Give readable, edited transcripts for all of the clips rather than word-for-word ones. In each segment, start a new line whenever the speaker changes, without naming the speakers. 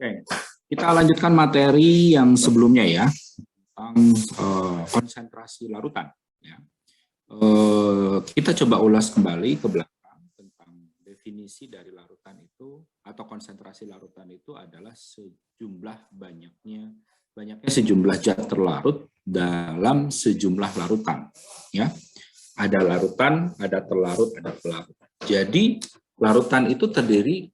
Oke, kita lanjutkan materi yang sebelumnya ya, tentang konsentrasi larutan. Ya. Kita coba ulas kembali ke belakang tentang definisi dari larutan itu, atau konsentrasi larutan itu adalah banyaknya sejumlah zat terlarut dalam sejumlah larutan. Ya, ada larutan, ada terlarut, ada pelarut. Jadi larutan itu terdiri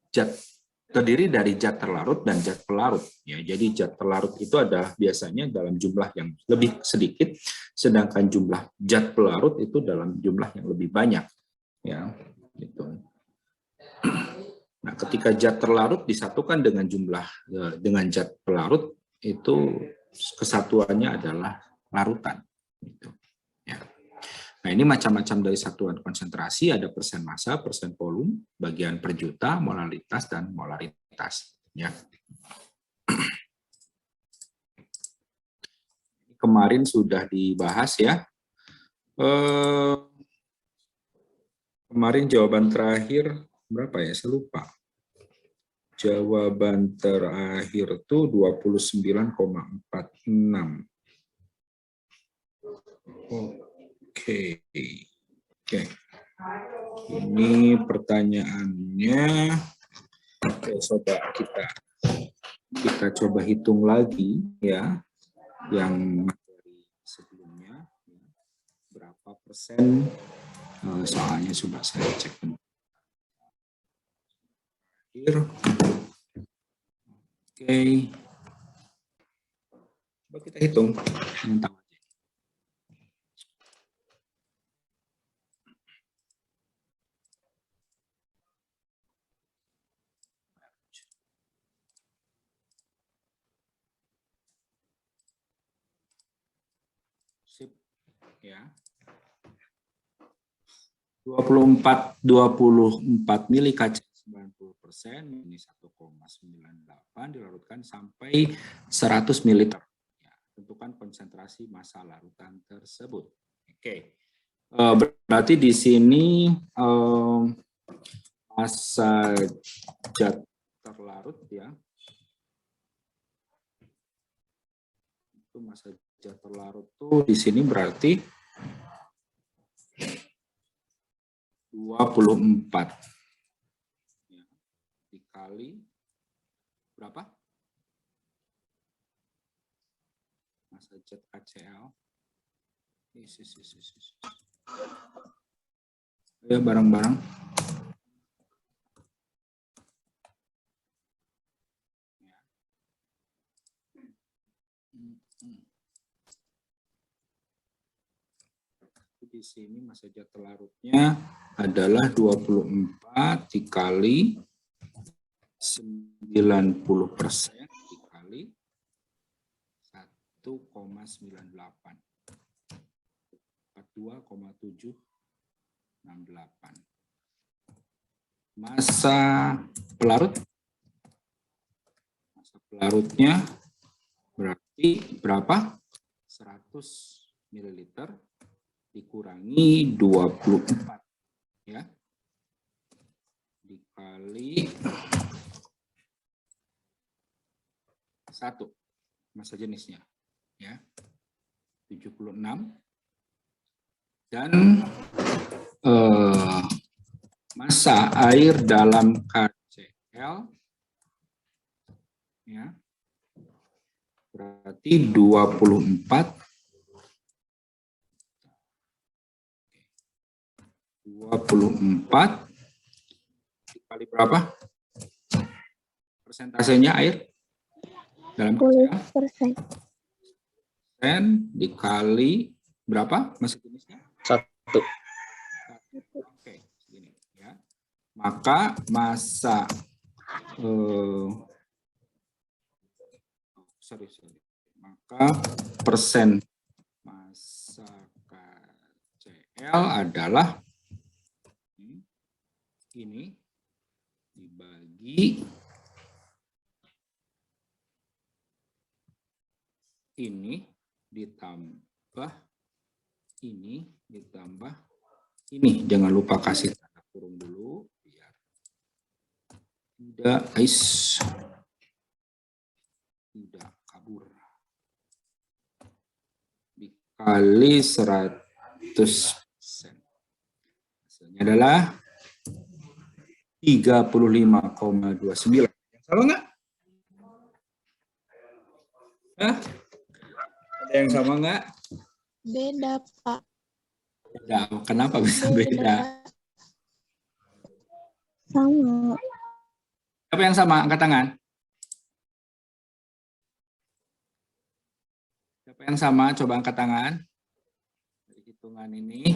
dari zat terlarut dan zat pelarut. Ya, jadi zat terlarut itu adalah biasanya dalam jumlah yang lebih sedikit, sedangkan jumlah zat pelarut itu dalam jumlah yang lebih banyak. Ya, gitu. Nah, ketika zat terlarut disatukan dengan zat pelarut, itu kesatuannya adalah larutan. Gitu. Ya. Nah, ini macam-macam dari satuan konsentrasi, ada persen massa, persen volume, bagian per juta, molaritas, dan molaritas. Ya. Kemarin sudah dibahas ya. Kemarin jawaban terakhir berapa ya? Saya lupa. Jawaban terakhir itu 29,46. Oke. Oke. Ini pertanyaannya. Oke, coba kita coba hitung lagi ya, yang materi sebelumnya berapa persen, soalnya sudah saya cek. Oke, coba kita hitung. Sip, ya. 24 mili KC 90%, ini 1,98 dilarutkan sampai 100 ml. Ya, tentukan konsentrasi massa larutan tersebut. Oke, berarti di sini massa zat terlarut ya, itu massa zat terlarut tuh di sini berarti 24 ya, dikali berapa? Massa zat KCl. Ya, bareng-bareng. Di sini massa zat terlarutnya adalah 24 dikali 90% dikali 1,98. 42,768. Massa pelarutnya berarti berapa? 100 ml dikurangi 24 ya, dikali 1 massa jenisnya ya, 76, dan massa air dalam KCl ya, berarti 24 dikali berapa? Persentasenya air dalam KCl? 10% dikali berapa massa jenisnya?
1.
Oke, segini ya. Maka massa maka persen massa KCl adalah ini dibagi ini ditambah ini ditambah ini. Jangan lupa kasih tanda kurung dulu biar tidak tidak kabur. Dikali 100%. Hasilnya adalah 35,29. Sama nggak? Hah? Ada yang sama nggak?
Beda, Pak.
Beda. Kenapa bisa beda?
Sama.
Siapa yang sama? Angkat tangan. Siapa yang sama? Coba angkat tangan. Dari hitungan ini.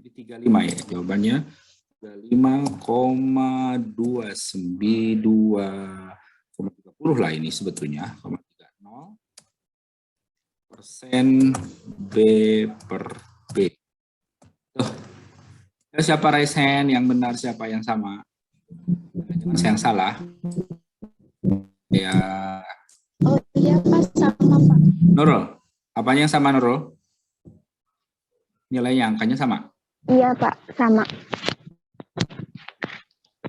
Jadi 35 ya jawabannya. 35,292,30 lah ini sebetulnya. 30 persen B per B. Tuh. Siapa raise hand yang benar, siapa yang sama? Jangan saya yang salah. Ya.
Oh iya Pak, sama Pak.
Nurul, apanya yang sama Nurul? Nilainya, angkanya sama?
Iya Pak, sama.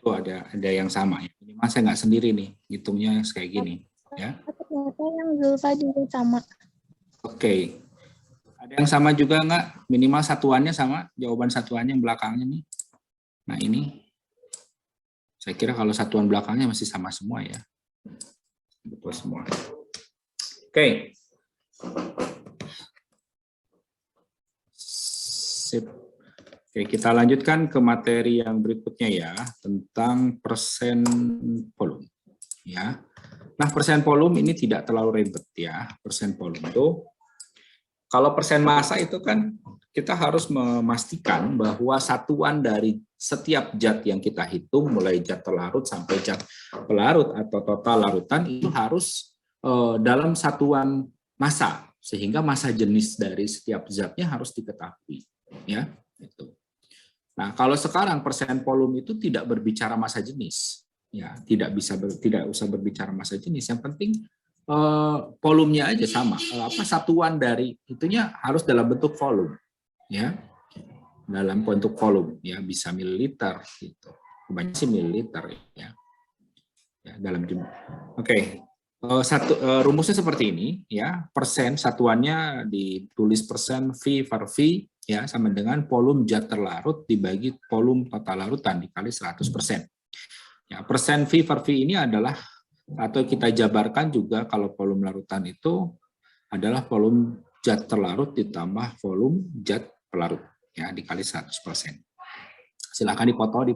Oh, ada yang sama. Ini mas saya nggak sendiri nih, hitungnya kayak gini. Ya.
Ternyata yang dulu tadi sama.
Oke. Ada yang sama juga nggak? Minimal satuannya sama, jawaban satuannya yang belakangnya nih. Nah ini, saya kira kalau satuan belakangnya masih sama semua ya. Betul semua. Oke. Sip. Oke, kita lanjutkan ke materi yang berikutnya ya, tentang persen volume. Ya. Nah, persen volume ini tidak terlalu ribet ya. Persen volume itu, kalau persen massa itu kan kita harus memastikan bahwa satuan dari setiap zat yang kita hitung, mulai zat terlarut sampai zat pelarut atau total larutan, itu harus dalam satuan massa, sehingga massa jenis dari setiap zatnya harus diketahui. Ya, itu. Nah, kalau sekarang persen volume itu tidak berbicara massa jenis, ya tidak usah berbicara massa jenis. Yang penting volumenya aja sama. Satuan dari itunya harus dalam bentuk volume, ya, dalam bentuk volume, ya bisa mililiter, gitu. Kebanyakan sih mililiter, ya dalam jumlah. Oke. Rumusnya seperti ini, ya, persen satuannya ditulis persen V per V, ya, sama dengan volume zat terlarut dibagi volume total larutan dikali 100%. Ya, persen V per V ini adalah, atau kita jabarkan juga kalau volume larutan itu adalah volume zat terlarut ditambah volume zat pelarut, ya, dikali 100%. Silakan dipoto,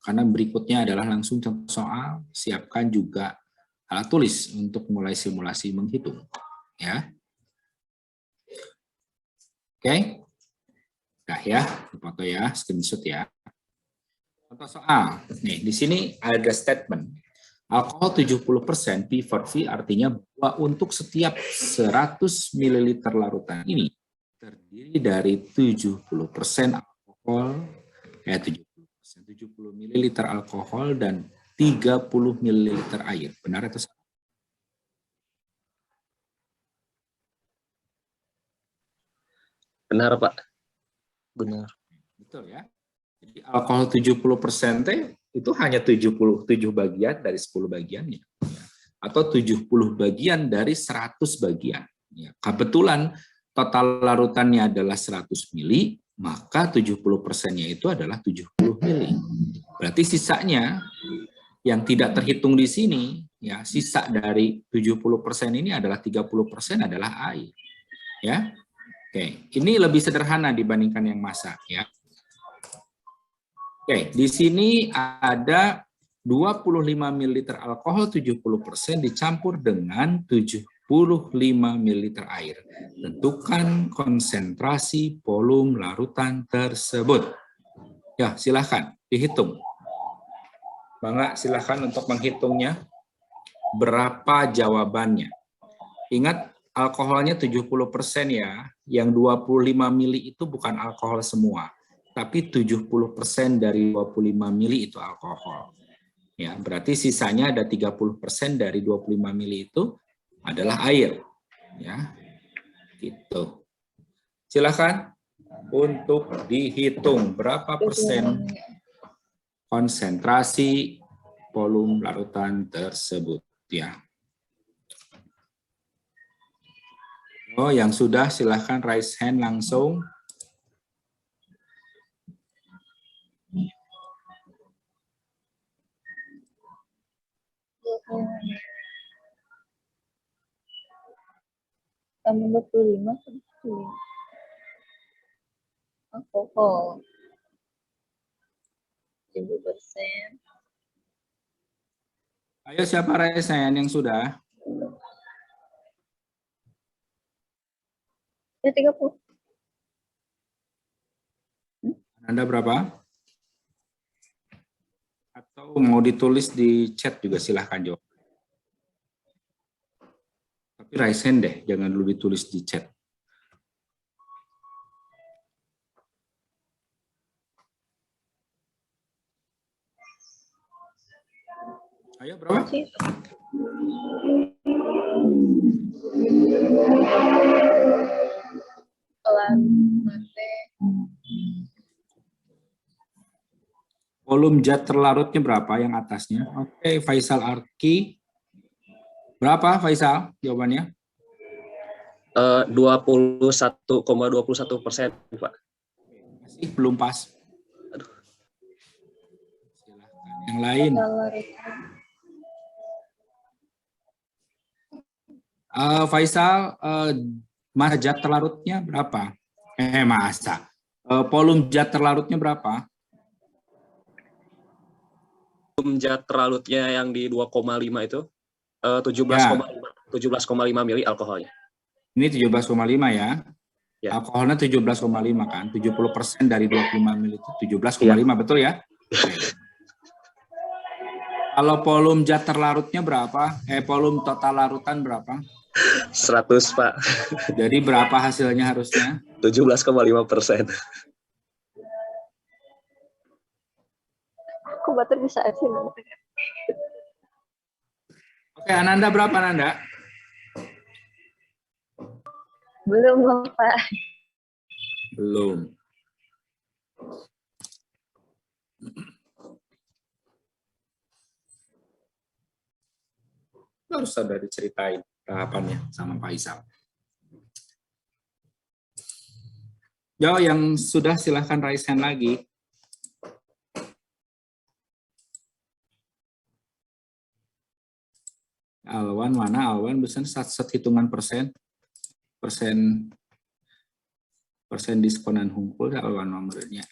karena berikutnya adalah langsung contoh soal, siapkan juga alat tulis untuk mulai simulasi menghitung, ya. Oke, udah ya, foto ya, screenshot ya. Contoh soal, nih di sini ada statement alkohol 70% P for V, artinya bahwa untuk setiap 100 ml larutan ini terdiri dari 70% alkohol, 70 ml alkohol dan 30 ml air. Benar atau salah?
Benar, Pak. Benar.
Betul ya. Jadi alkohol 70% itu hanya 77 bagian dari 10 bagiannya. Ya. Atau 70 bagian dari 100 bagian. Ya. Kebetulan total larutannya adalah 100 mili, maka 70%-nya itu adalah 70 mili. Berarti sisanya yang tidak terhitung di sini, ya, sisa dari 70% ini adalah 30% adalah air. Ya. Oke, ini lebih sederhana dibandingkan yang massa, ya. Oke, di sini ada 25 ml alkohol 70% dicampur dengan 75 ml air. Tentukan konsentrasi volume larutan tersebut. Ya, silahkan dihitung. Bangga, silahkan untuk menghitungnya. Berapa jawabannya? Ingat, alkoholnya 70% ya. Yang 25 mili itu bukan alkohol semua. Tapi 70% dari 25 mili itu alkohol. Ya, berarti sisanya ada 30% dari 25 mili itu adalah air. Ya, gitu. Silakan untuk dihitung berapa persen konsentrasi volume larutan tersebut, ya. Oh, yang sudah silahkan raise hand langsung.
Tambah 25, alkohol 7%.
Ayo siapa raise hand yang sudah?
Ya 30.
Anda berapa? Atau mau ditulis di chat juga silahkan jawab. Tapi raise hand deh, jangan dulu ditulis di chat. Ayo berapa? Volume zat terlarutnya berapa yang atasnya? Oke, Faisal Arki. Berapa Faisal jawabannya?
21,21%, Pak.
Masih belum pas.
Aduh.
Silahkan yang lain. Faisal, massa zat terlarutnya berapa? Volume zat terlarutnya berapa?
Zat terlarutnya yang di 2,5 itu 17,5 mili alkoholnya.
Ini 17,5 ya.
Ya.
Alkoholnya 17,5 kan. 70% dari 25 ml itu 17,5, betul ya? Kalau volume zat terlarutnya berapa? Volume total larutan berapa?
100, Pak.
Jadi berapa hasilnya harusnya?
17,5%.
Aku bater bisa aja.
Oke, Ananda berapa Ananda?
Belum, Bapak.
Belum. Harus ada diceritain tahapannya sama Pak Isal. Yo, yang sudah silahkan raise hand lagi. Alwan mana? Alwan bisa set hitungan persen diskonan hunkul Alwan nomornya.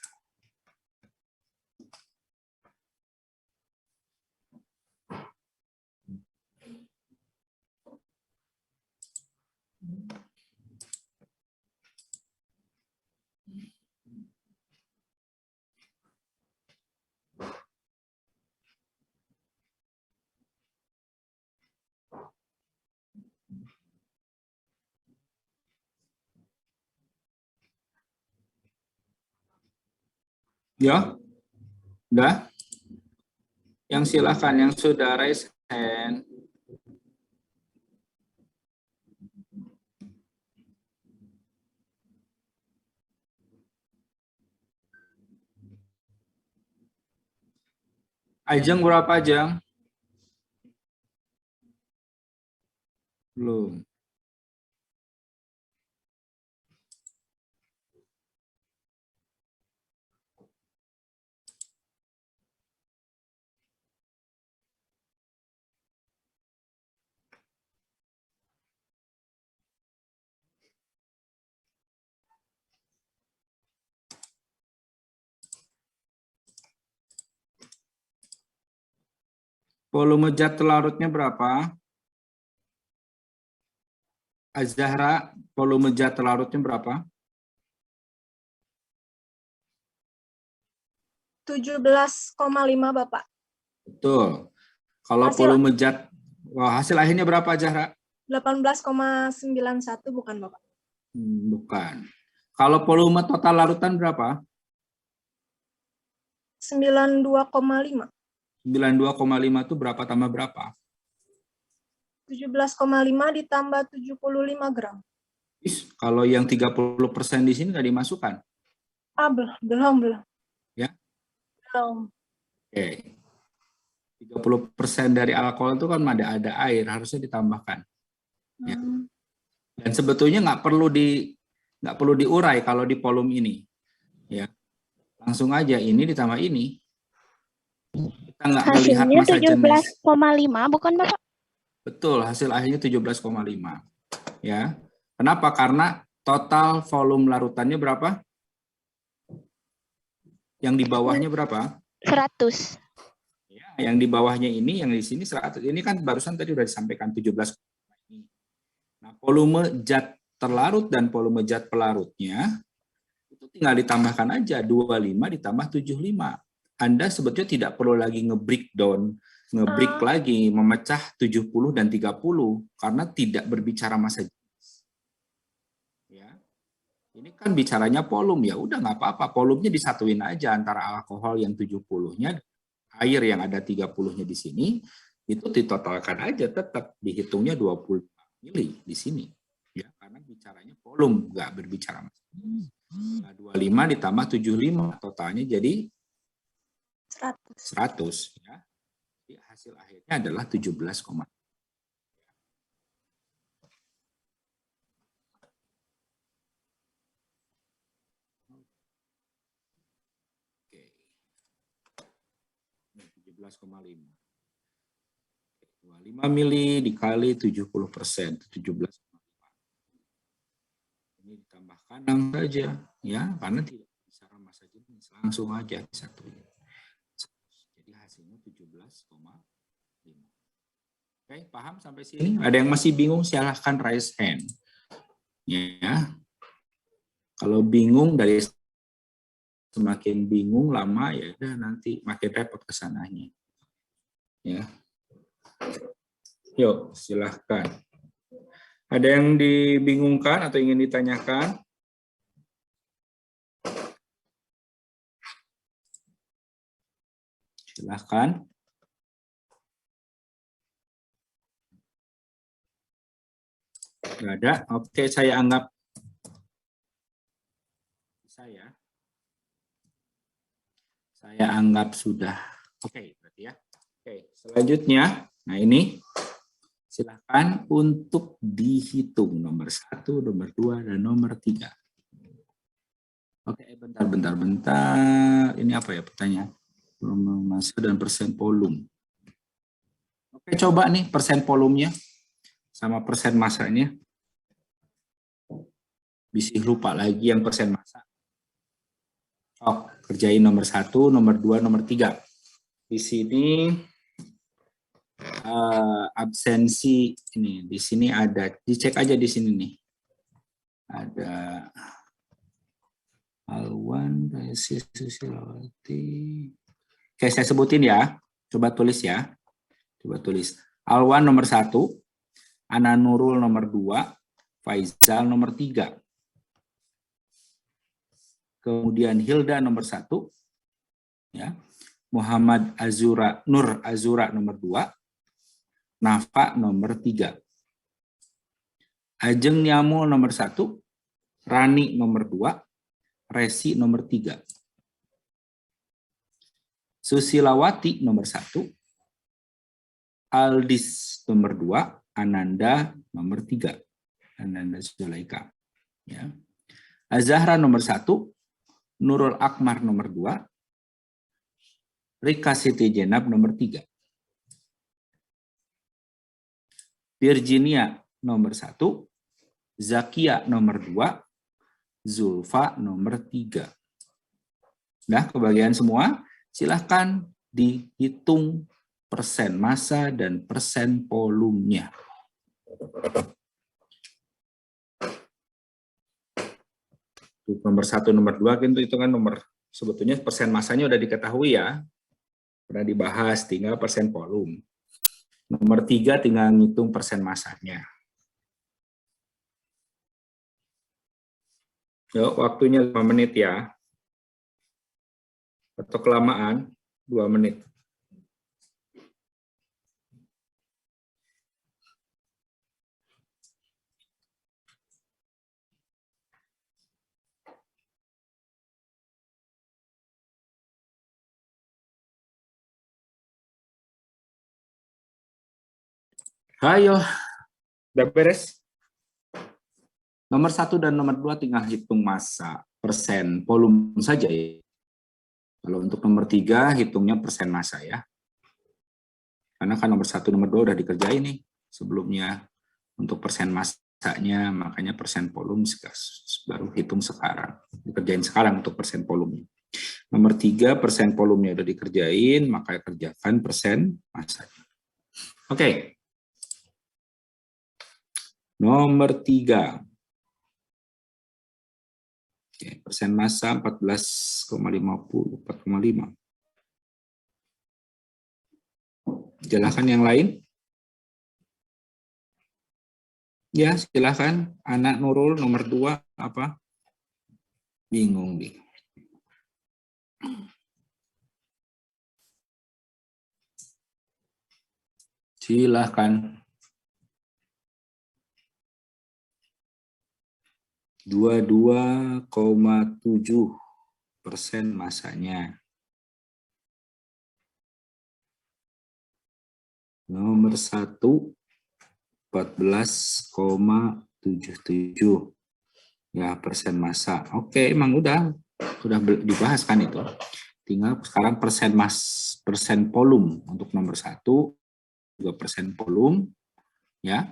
Ya, udah. Yang silakan yang sudah raise hand. Ajeng berapa Ajeng? Belum. Volume zat terlarutnya berapa? Azahra, volume zat terlarutnya berapa?
17,5 Bapak.
Betul. Kalau volume zat, hasil akhirnya berapa Zahra?
18,91 bukan Bapak?
Bukan. Kalau volume total larutan berapa?
92,5.
92,5 itu berapa tambah berapa?
17,5 ditambah 75 gram.
Kalau yang 30% di sini nggak dimasukkan?
Belum.
Ya?
Belum.
Oke. 30% dari alkohol itu kan ada air, harusnya ditambahkan. Ya. Dan sebetulnya nggak perlu diurai kalau di volume ini. Ya. Langsung aja ini ditambah ini. Kita nggak melihat
Hasilnya
masa jenis.
17,5 bukan Bapak?
Betul, hasil akhirnya 17,5. Ya. Kenapa? Karena total volume larutannya berapa? Yang di bawahnya berapa?
100.
Ya, yang di bawahnya ini, yang di sini 100. Ini kan barusan tadi sudah disampaikan 17. Nah, volume zat terlarut dan volume zat pelarutnya itu tinggal ditambahkan aja 25 ditambah 75. Anda sebetulnya tidak perlu lagi nge-breakdown, lagi, memecah 70 dan 30 karena tidak berbicara masa jenis. Ya. Ini kan bicaranya volume, ya udah nggak apa-apa, volumenya disatuin aja antara alkohol yang 70-nya, air yang ada 30-nya di sini, itu ditotalkan aja, tetap dihitungnya 20 mili di sini. Ya, karena bicaranya volume, nggak berbicara masa jenis. Nah, 25 ditambah 75, totalnya jadi 100. Ya. Jadi hasil akhirnya adalah 17, Oke. 17,5. 25 mili dikali 70%, 17,5. Ini ditambahkan 6 saja, ya, karena tidak bicara masa jenis, langsung aja disatuin. Jadi hasilnya 17,5. Oke, paham sampai sini? Ada yang masih bingung, silahkan raise hand. Ya. Kalau bingung, dari semakin bingung lama, ya udah nanti makin repot kesananya. Ya. Yuk, silahkan. Ada yang dibingungkan atau ingin ditanyakan? Silahkan. Nggak ada? Oke, saya anggap saya anggap sudah. Oke, berarti ya. Oke, selanjutnya, nah ini silakan untuk dihitung nomor 1, nomor 2, dan nomor 3. Oke, bentar. Ini apa ya pertanyaan? Volume massa dan persen volume. Oke, coba nih persen volumenya sama persen massanya. Bisa lupa lagi yang persen massa. Oh, kerjain nomor 1, nomor 2, nomor 3. Di sini absensi ini, di sini ada, dicek aja di sini nih. Ada Alwan, Resi, Susilawati. Oke, saya sebutin ya. Coba tulis ya. Coba tulis. Alwan nomor 1, Ana Nurul nomor 2, Faizal nomor 3. Kemudian Hilda nomor 1, ya. Muhammad Azura, Nur Azura nomor 2, Nafa nomor 3. Ajeng Nyamul nomor 1, Rani nomor 2, Resi nomor 3. Susilawati nomor 1, Aldis nomor 2, Ananda nomor 3. Ananda Zulaika. Ya. Azahra nomor 1, Nurul Akmar nomor 2, Rika Siti Jenab nomor 3. Virginia nomor 1, Zakia nomor 2, Zulfa nomor 3. Nah, kebagian semua, silahkan dihitung persen massa dan persen volumenya. Nomor 1, nomor 2 itu kan nomor, sebetulnya persen massanya udah diketahui ya. Pernah dibahas, tinggal persen volume. Nomor 3 tinggal ngitung persen massanya. Yuk, waktunya 5 menit ya. Atau kelamaan, 2 menit. Ayo, udah beres? Nomor 1 dan nomor 2 tinggal hitung massa, persen, volume saja ya. Kalau untuk nomor 3 hitungnya persen massa ya. Karena kan nomor 1, nomor 2 udah dikerjain nih sebelumnya untuk persen massanya, makanya persen volume baru hitung sekarang. Dikerjain sekarang untuk persen volume. Nomor 3 persen volumenya udah dikerjain, maka kerjakan persen massanya. Oke. Nomor 3. Oke, persen massa 14,50, 4,5. Silakan yang lain. Ya, silakan. Anak Nurul nomor 2 apa? Bingung nih. Silakan. 22,7% massanya. Nomor 1, 14,77 ya persen massa. Oke, emang udah dibahas kan itu. Tinggal sekarang persen volume untuk nomor 1 juga persen volume ya.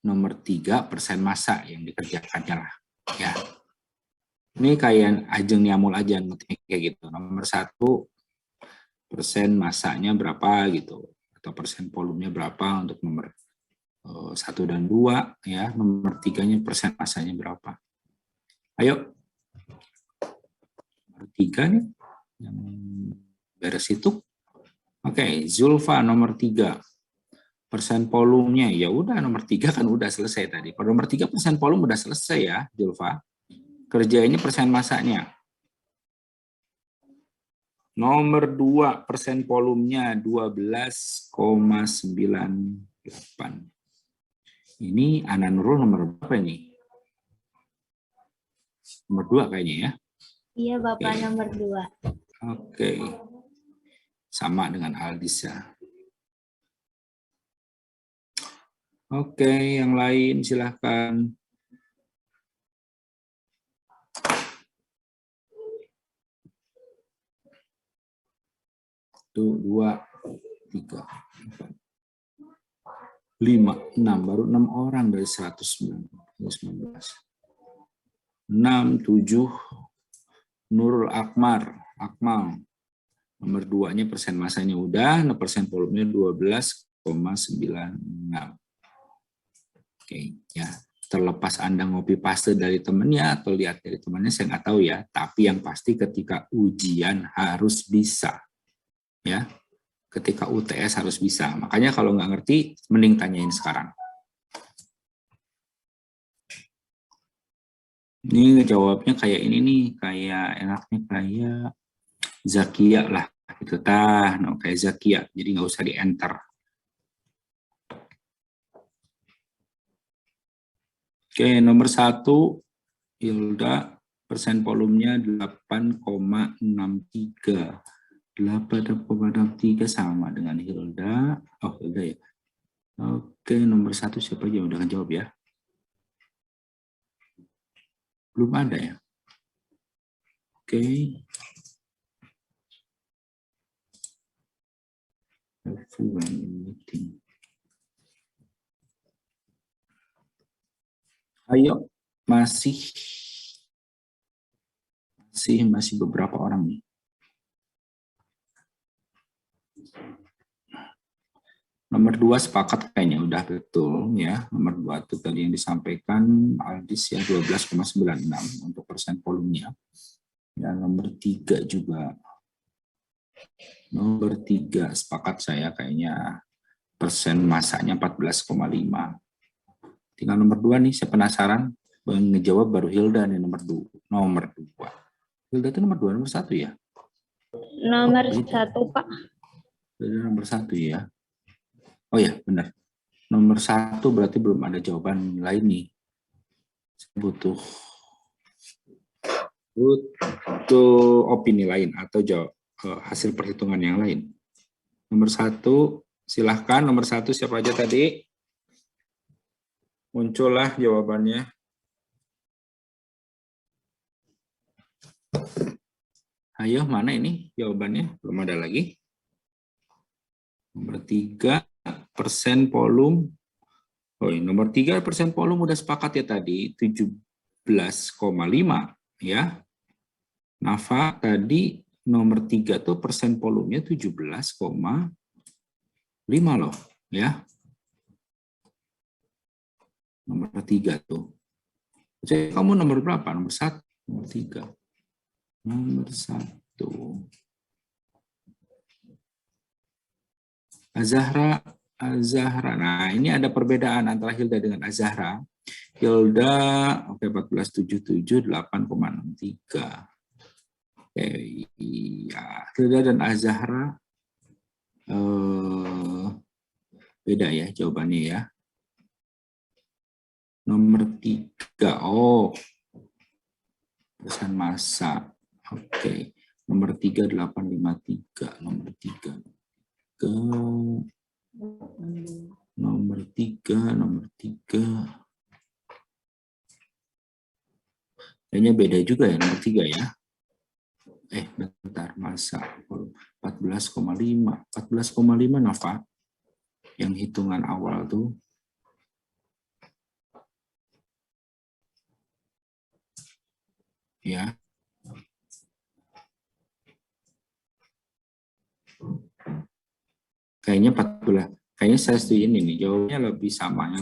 Nomor 3 persen massa yang dikerjakannya lah ya. Ini kayak Ajeng Niamul aja ngetik kayak gitu. Nomor 1 persen massanya berapa gitu, atau persen volumenya berapa untuk nomor 1 dan 2 ya. Nomor 3-nya persen massanya berapa. Ayo. Nomor 3 nih yang beres itu. Oke, Zulfa nomor 3. Persen volumenya ya udah nomor 3 kan udah selesai tadi. Pada nomor 3 persen volume udah selesai ya, Zulfa. Kerjainnya persen massanya. Nomor 2 persen volumenya 12,98. Ini Ana Nurul nomor berapa ini? Nomor 2 kayaknya ya.
Iya, Bapak,
Oke.
nomor 2.
Oke. Sama dengan Aldisa. Oke, yang lain silahkan. Tuh, 2, 3, 4, 5, 6. Baru 6 orang dari 119. 6, 7. Nurul Akmal. Nomor 2-nya persen massanya udah, persen volumenya 12,96. Oke, ya. Terlepas Anda ngopi paste dari temennya atau lihat dari temannya, saya nggak tahu ya. Tapi yang pasti ketika ujian harus bisa. Ya, ketika UTS harus bisa. Makanya kalau nggak ngerti, mending tanyain sekarang. Ini jawabnya kayak ini nih, kayak enaknya kayak Zakia lah. Gitu tah, no, kayak Zakia. Jadi nggak usah di-enter. Oke, nomor 1, Hilda, persen volumenya 8,63. 8,63 sama dengan Hilda. Oh, Hilda ya. Oke, nomor 1 siapa aja udah ngejawab ya? Belum ada ya? Oke. Ayo, masih beberapa orang nih. Nomor 2 sepakat kayaknya udah betul ya. Nomor 2 itu tadi yang disampaikan Aldis ya 12,96 untuk persen volumenya. Dan nomor 3 juga. Nomor 3 sepakat saya kayaknya persen massanya 14,5. Tinggal nomor 2 nih, saya penasaran. Ngejawab baru Hilda nih nomor 2. Hilda itu nomor 2, nomor 1 ya?
Nomor 1, Pak.
Hilda nomor 1 ya. Oh ya, benar. Nomor 1 berarti belum ada jawaban lain nih. Saya butuh opini lain atau hasil perhitungan yang lain. Nomor 1, silahkan. Nomor 1 siapa aja tadi? Muncullah jawabannya. Ayo, mana ini jawabannya? Belum ada lagi. Nomor 3, persen volume. Oh, nomor 3 persen volume udah sepakat ya tadi, 17,5 ya. Nafa tadi nomor 3 tuh persen volumenya 17,5 loh ya. Nomor 3 tuh. Jadi kamu nomor berapa? Nomor 1, nomor 3. Nomor 1. Azahra. Nah, ini ada perbedaan antara Hilda dengan Azahra. Hilda, oke, 1477, 8,63. Oke, iya. Hilda dan Azahra beda ya jawabannya ya. Nomor 3, oh, persen massa. Oke, nomor 3, 853. Nomor 3. Nomor 3. Kayaknya beda juga ya nomor 3 ya. Bentar, masa 14,5. 14,5 Nova. Yang hitungan awal tuh. Ya. Kayaknya 14. Kayaknya saya setuju ini nih, jawabnya lebih sama.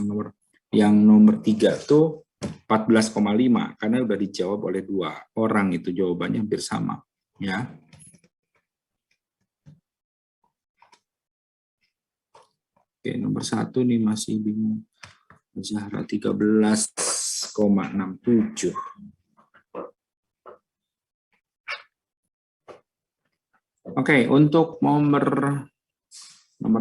Yang nomor 3 tuh 14,5 karena udah dijawab oleh 2 orang, itu jawabannya hampir sama ya. Oke, nomor 1 nih masih bingung. Zahra 13,67. Oke, untuk nomor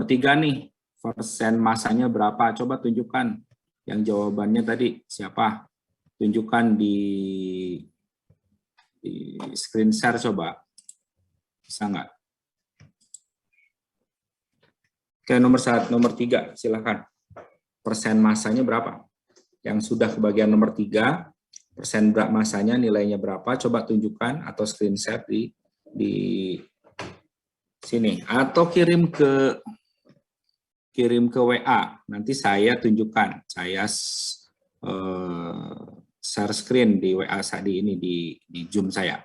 3 nih, persen masanya berapa? Coba tunjukkan. Yang jawabannya tadi siapa? Tunjukkan di screen share coba. Bisa nggak? Oke, nomor 3, silakan. Persen masanya berapa? Yang sudah kebagian nomor 3, persen masanya nilainya berapa? Coba tunjukkan atau screen share di sini. Atau kirim ke WA. Nanti saya tunjukkan. Saya share screen di WA tadi ini di Zoom saya.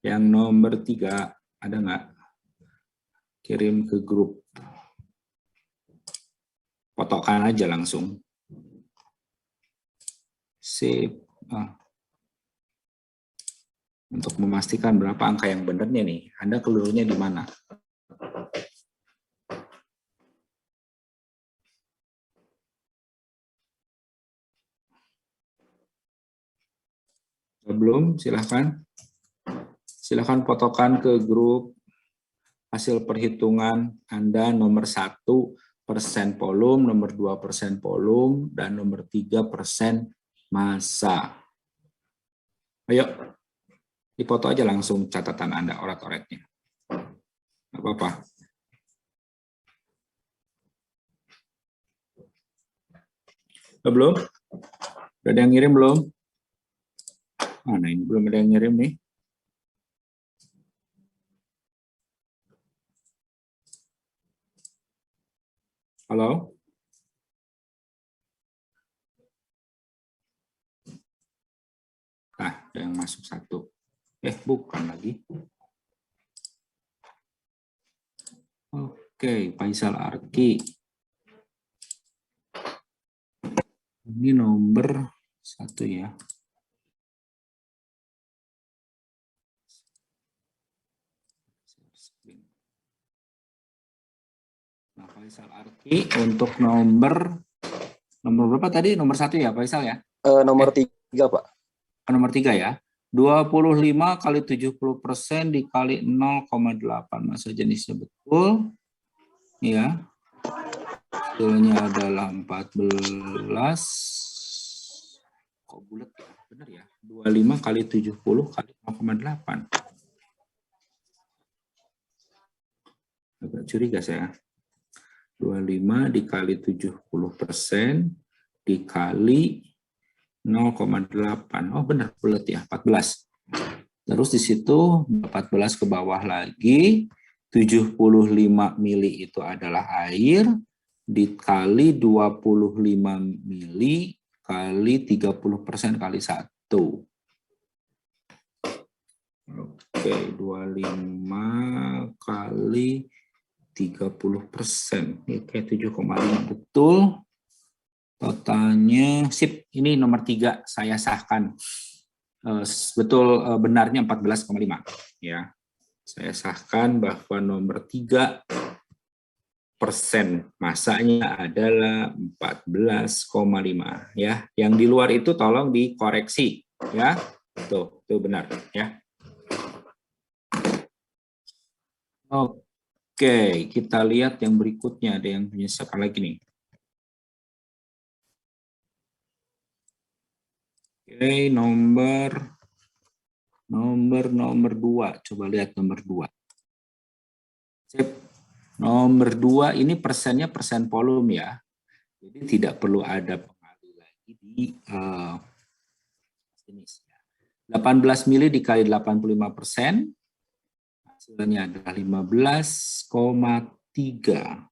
Yang nomor 3 ada nggak? Kirim ke grup. Fotokan aja langsung. Sip. Untuk memastikan berapa angka yang benernya nih. Anda kelirunya di mana? Belum, silahkan. Silahkan fotokan ke grup hasil perhitungan Anda. Nomor 1 persen volume, nomor 2 persen volume, dan nomor 3 persen massa. Ayo, dipoto aja langsung catatan Anda, orat-oretnya. Nggak apa-apa. Belum? Udah ada yang ngirim belum? Nah, ini belum ada yang ngirim nih. Halo? Nah, ada yang masuk 1. Bukan lagi. Oke, Faisal Arki. Ini nomor 1 ya. Nah, Faisal Arki untuk nomor berapa tadi? Nomor 1 ya, Faisal ya?
Nomor 3, Pak.
Nomor 3 ya. 25 kali 70% dikali 0,8. Masa jenisnya betul. Ya. Hasilnya adalah 14. Kok bulat ya? Benar ya? 25 kali 70 kali 0,8. Agak curiga saya. 25 dikali 70% dikali 0,8. Oh benar, bulat ya, 14. Terus di situ 14 ke bawah lagi, 75 mili itu adalah air, dikali 25 mili kali 30% kali 1. Oke, 25 kali 30%. Ini kayak 7,5 betul. Totalnya, sip, ini nomor 3 saya sahkan. Betul benarnya 14,5. Ya. Saya sahkan bahwa nomor 3 persen masanya adalah 14,5 ya. Yang di luar itu tolong dikoreksi ya. Tuh benar ya. Oke, kita lihat yang berikutnya. Ada yang punya siapa lagi nih? Oke, nomor 2. Coba lihat nomor 2. Sip. Nomor 2 ini persennya persen volume ya. Jadi tidak perlu ada pengali lagi di sini. 18 mili dikali 85%. Hasilnya adalah 15,3.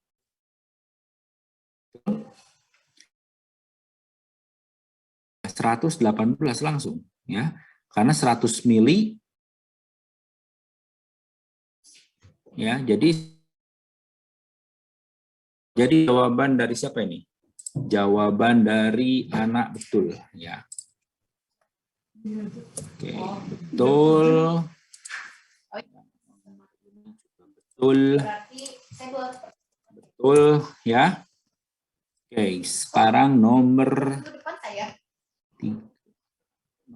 118 langsung ya. Karena 100 mili ya, jadi jawaban dari siapa ini? Jawaban dari anak betul ya. Oke, betul. Betul ya. Oke, sekarang nomor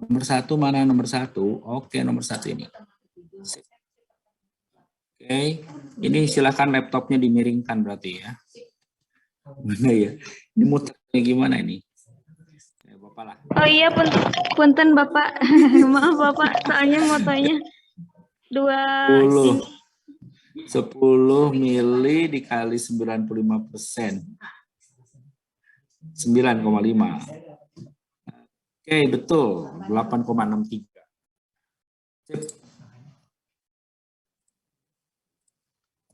1 mana nomor 1? Oke, nomor 1 ini. Oke, ini silakan laptopnya dimiringkan berarti ya. Mana ya? Ini muternya gimana ini? Ya, Bapak lah.
Oh iya, punten Bapak. Maaf Bapak, soalnya motonya 2
10 mili dikali 95%. 9,5. Oke, betul. 8,63.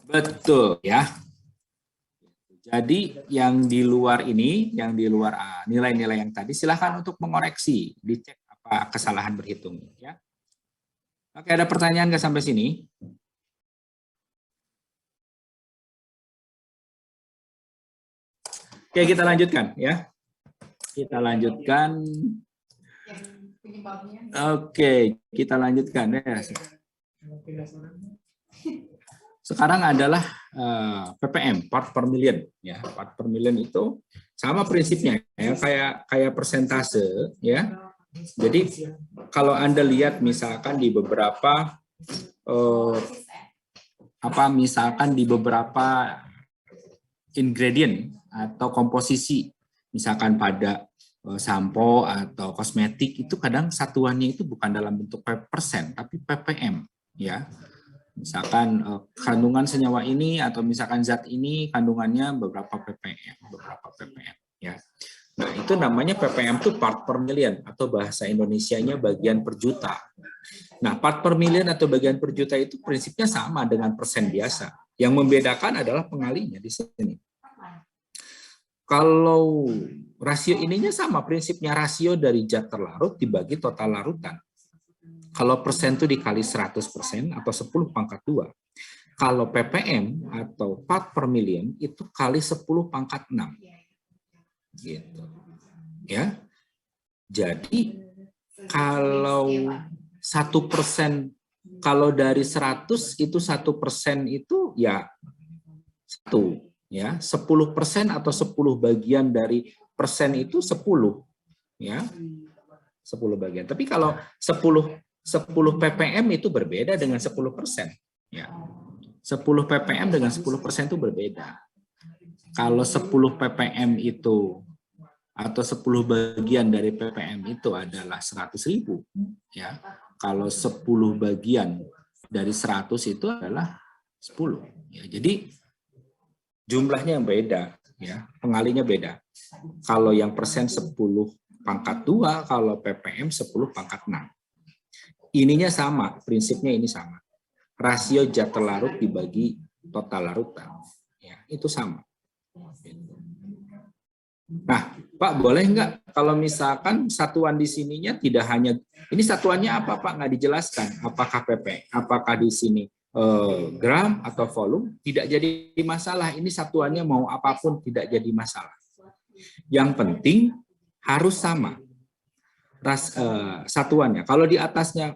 Betul ya. Jadi yang di luar ini, yang di luar nilai-nilai yang tadi, silahkan untuk mengoreksi, dicek apa kesalahan berhitung ya. Oke, ada pertanyaan nggak sampai sini? Oke, kita lanjutkan ya. Kita lanjutkan. Oke, kita lanjutkan ya. Sekarang adalah ppm, part per million ya. Part per million itu sama prinsipnya ya, kayak persentase ya. Jadi kalau Anda lihat misalkan di beberapa misalkan di beberapa ingredient atau komposisi, misalkan pada sampo atau kosmetik, itu kadang satuannya itu bukan dalam bentuk persen tapi ppm ya. Misalkan kandungan senyawa ini atau misalkan zat ini kandungannya beberapa ppm ya. Nah, itu namanya ppm itu part per million atau bahasa Indonesianya bagian per juta. Nah, part per million atau bagian per juta itu prinsipnya sama dengan persen biasa. Yang membedakan adalah pengalinya di sini. Kalau rasio ininya sama, prinsipnya rasio dari zat terlarut dibagi total larutan. Kalau persen itu dikali 100% atau 10 pangkat 2. Kalau ppm atau part per million itu kali 10 pangkat 6. Gitu. Ya. Jadi kalau 1%, kalau dari 100 itu 1% itu ya 1 ya, 10% atau 10 bagian dari persen itu 10 ya. 10 bagian. Tapi kalau 10 ppm itu berbeda dengan 10%. Ya. 10 ppm dengan 10% itu berbeda. Kalau 10 ppm itu atau 10 bagian dari ppm itu adalah 100.000 ya. Kalau 10 bagian dari 100 itu adalah 10 ya. jumlahnya yang beda, ya, pengalinya beda. Kalau yang persen 10 pangkat 2, kalau ppm 10 pangkat 6. Ininya sama, prinsipnya ini sama. Rasio jatah larut dibagi total larutan, ya, itu sama. Nah, Pak, boleh nggak kalau misalkan satuan di sininya tidak hanya, ini satuannya apa Pak, nggak dijelaskan, apakah pp, apakah di sini gram atau volume, tidak jadi masalah, ini satuannya mau apapun tidak jadi masalah. Yang penting harus sama satuannya. Kalau di atasnya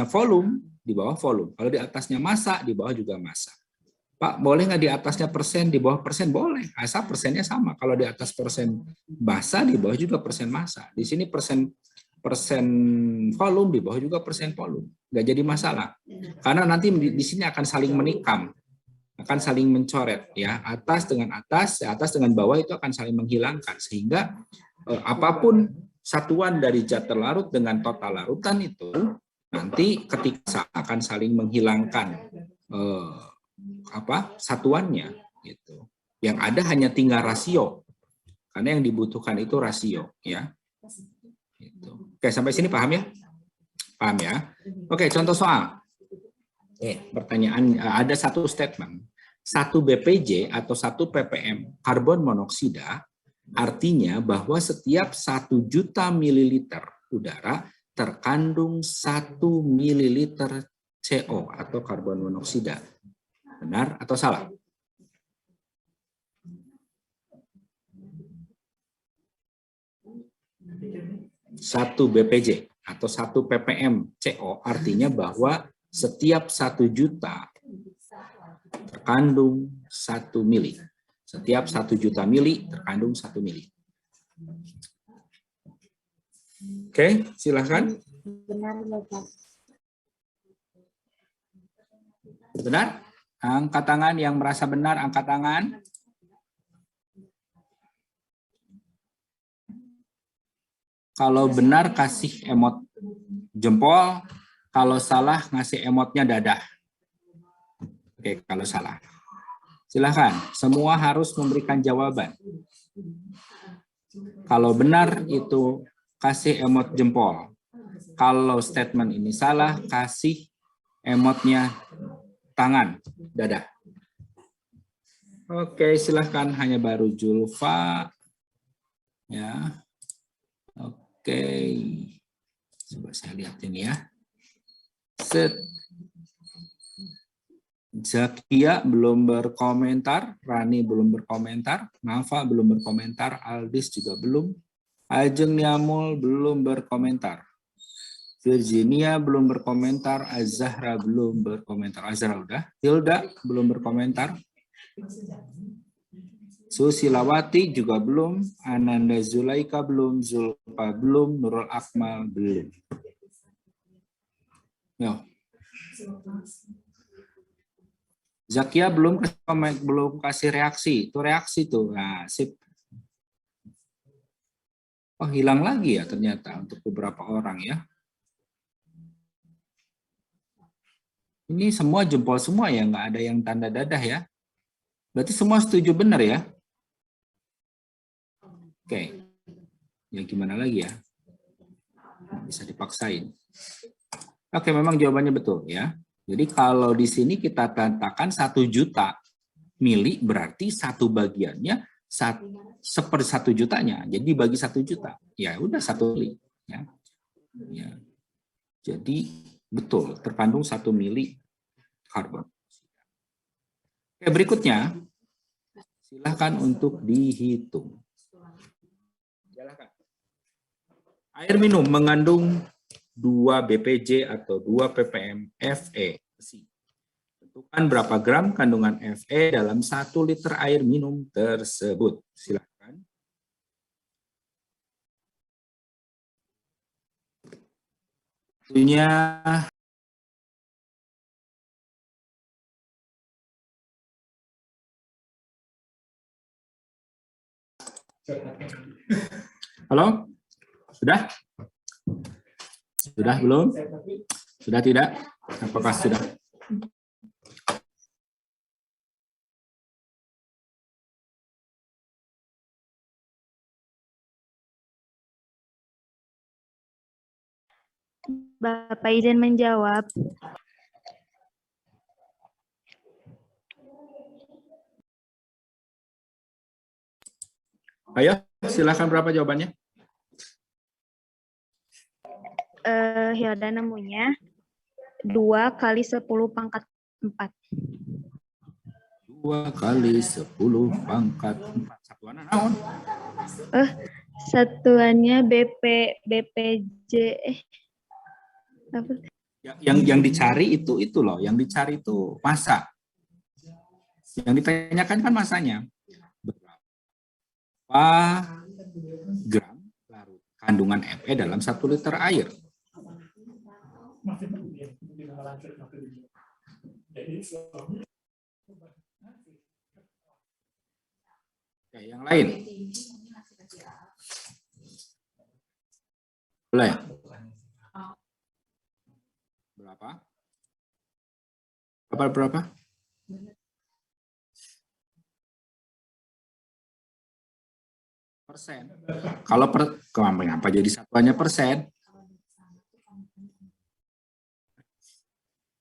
volume, di bawah volume. Kalau di atasnya massa, di bawah juga massa. Pak, boleh nggak di atasnya persen, di bawah persen? Boleh, asal persennya sama. Kalau di atas persen massa, di bawah juga persen massa. Di sini persen volume, di bawah juga persen volume. Nggak jadi masalah. Karena nanti di sini akan saling menikam, akan saling mencoret. Ya, atas dengan bawah itu akan saling menghilangkan. Sehingga apapun satuan dari jatah larut dengan total larutan itu, nanti ketika akan saling menghilangkan satuannya gitu. Yang ada hanya tinggal rasio, karena yang dibutuhkan itu rasio, ya. Gitu. Oke, sampai sini paham ya? Paham ya? Oke, contoh soal. Pertanyaan, ada satu statement, 1 BPJ atau 1 ppm karbon monoksida artinya bahwa setiap 1 juta mililiter udara terkandung 1 mililiter CO atau karbon monoksida. Benar atau salah? Satu BPJ atau 1 ppm CO artinya bahwa setiap 1 juta terkandung 1 mili. Setiap 1 juta mili terkandung 1 mili. Oke, silakan.
Benar, Bapak.
Benar? Angkat tangan yang merasa benar, angkat tangan. Kalau benar kasih emot jempol, kalau salah ngasih emotnya dadah. Oke, kalau salah. Silahkan, semua harus memberikan jawaban. Kalau benar itu kasih emot jempol. Kalau statement ini salah, kasih emotnya tangan, dadah. Oke, silahkan, hanya baru Julfa. Ya. Oke. Coba saya lihat ini ya. Set. Zakia belum berkomentar, Rani belum berkomentar, Nafa belum berkomentar, Aldis juga belum, Ajeng Niamul belum berkomentar, Virginia belum berkomentar, Azahra belum berkomentar, Azahra udah, Hilda belum berkomentar, Susilawati juga belum, Ananda Zulaika belum, Zulfa belum, Nurul Akmal belum. Yo. Zakia belum kasih reaksi, itu reaksi tuh. Nah, sip. Oh, hilang lagi ya ternyata untuk beberapa orang ya. Ini semua jempol semua ya, nggak ada yang tanda dadah ya. Berarti semua setuju benar ya? Oke. Ya gimana lagi ya? Bisa dipaksain. Oke, memang jawabannya betul ya. Jadi kalau di sini kita katakan 1 juta mili berarti satu bagiannya 1/1 jutanya. Jadi bagi 1 juta, ya udah 1 mili. Ya. Ya. Jadi betul terkandung 1 mili karbon. Oke, berikutnya silakan untuk dihitung. Silakan. Air minum mengandung 2 BPJ atau 2 ppm Fe. Tentukan berapa gram kandungan Fe dalam 1 liter air minum tersebut. Silakan. Tentunya halo? Sudah? Sudah belum? Sudah tidak? Apakah sudah?
Bapak izin menjawab.
Ayo, silakan berapa jawabannya?
Hilda nemunya 2 kali 10 pangkat 4.
2 kali 10 pangkat 4. Satuannya naon?
Satuannya BPJ. Apa?
Yang dicari itu loh, yang dicari itu massa. Yang ditanyakan kan massanya. Berapa gram larut kandungan Fe dalam 1 liter air? Oke, yang lain. Boleh. Berapa? Persen. Kalau kenapa jadi satuannya persen?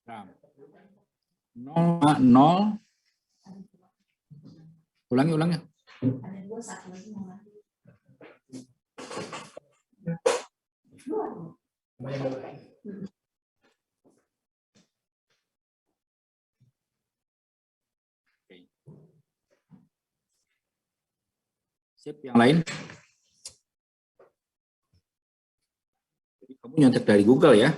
Gram. 0,0. Ulangi. Sip, yang lain? Jadi kamu nyontek dari Google ya?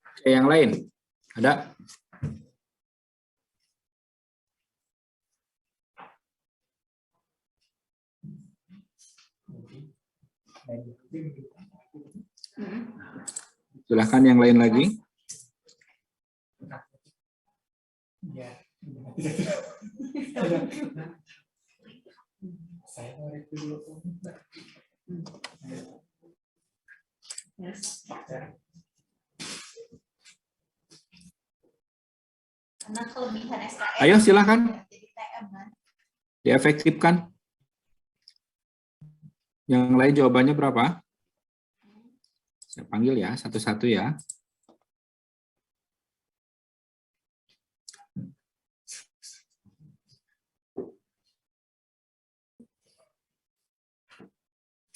Oke, yang lain? Ada? Silahkan yang lain lagi. Ayo silakan. Diefektifkan. Yang lain jawabannya berapa? Saya panggil ya, satu-satu ya.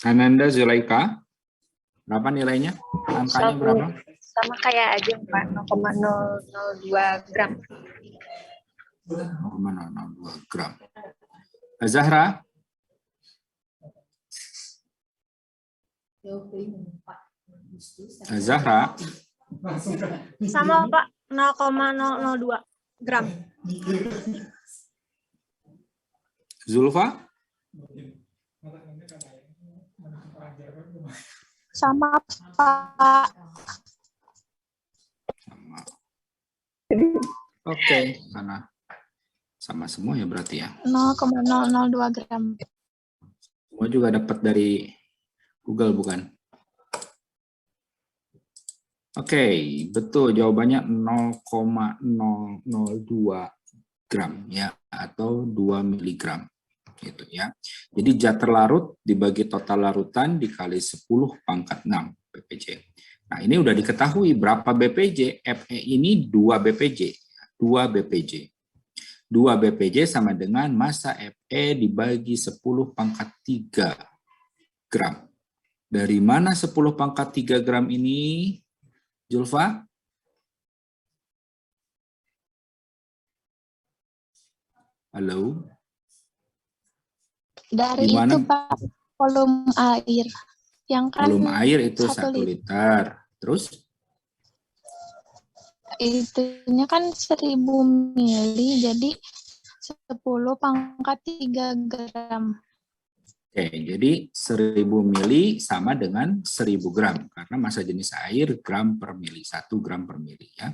Ananda Zulaika, berapa nilainya? Angkanya berapa?
Sama kayak aja Pak, 0,002 gram.
0,002 gram. Zahra? Zahra?
Sama Pak, 0,002 gram.
Zulfa?
Sama Pak.
Sama. Oke, karena sama semua ya berarti ya.
0,002 gram.
Semua juga dapat dari Google bukan? Oke, betul jawabannya 0,002 gram ya, atau 2 miligram gitu ya. Jadi zat terlarut dibagi total larutan dikali 10 pangkat 6 BPJ. Nah, ini udah diketahui berapa BPJ. Fe ini 2 BPJ. 2 BPJ. 2 BPJ sama dengan massa Fe dibagi 10 pangkat 3 gram. Dari mana 10 pangkat 3 gram ini, Julfa? Halo?
Dari
Gimana?
itu Pak, volume air. Yang kan
Volume air itu
1
1 liter. Terus?
Itunya kan 1000 mili, jadi 10 pangkat 3 gram.
Oke, jadi 1000 mili sama dengan 1000 gram. Karena massa jenis air gram per mili, 1 gram per mili ya.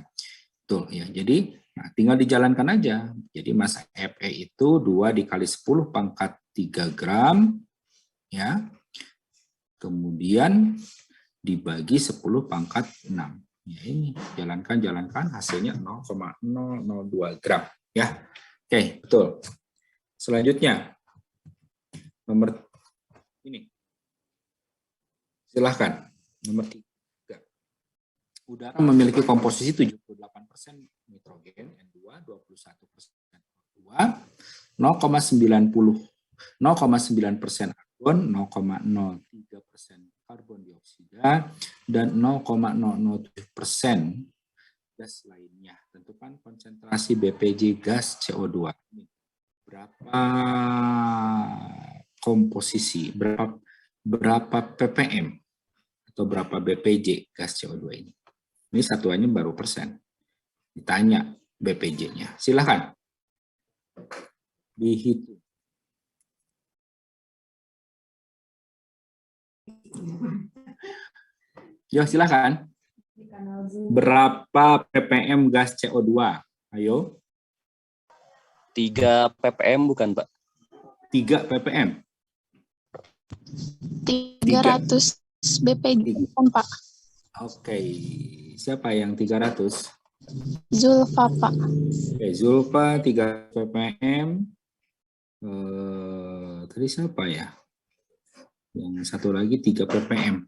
Betul ya. Jadi nah, tinggal dijalankan aja. Jadi massa Fe itu 2 dikali 10 pangkat 3 gram ya. Kemudian dibagi 10 pangkat 6. Ya ini jalankan hasilnya 0,002 gram ya. Oke, betul. Selanjutnya Nomor ini. Silahkan. Nomor 3. Udara memiliki komposisi 78% nitrogen, N2, 21% O2, 0,9% argon, 0,03% karbon dioksida, dan 0,007% gas lainnya. Tentukan konsentrasi BPJ gas CO2. Berapa komposisi, berapa ppm atau berapa BPJ gas CO2 ini? Ini satuannya baru persen. Ditanya BPJ-nya. Silakan dihitung. Yo, silakan. Berapa ppm gas CO2? Ayo.
3 ppm bukan, Pak?
3 ppm.
300 BPJ kan, Pak?
Oke. Siapa yang 300?
Zulfa, Pak.
Oke, Zulfa 3 ppm. Tadi siapa ya? Yang satu lagi 3 ppm.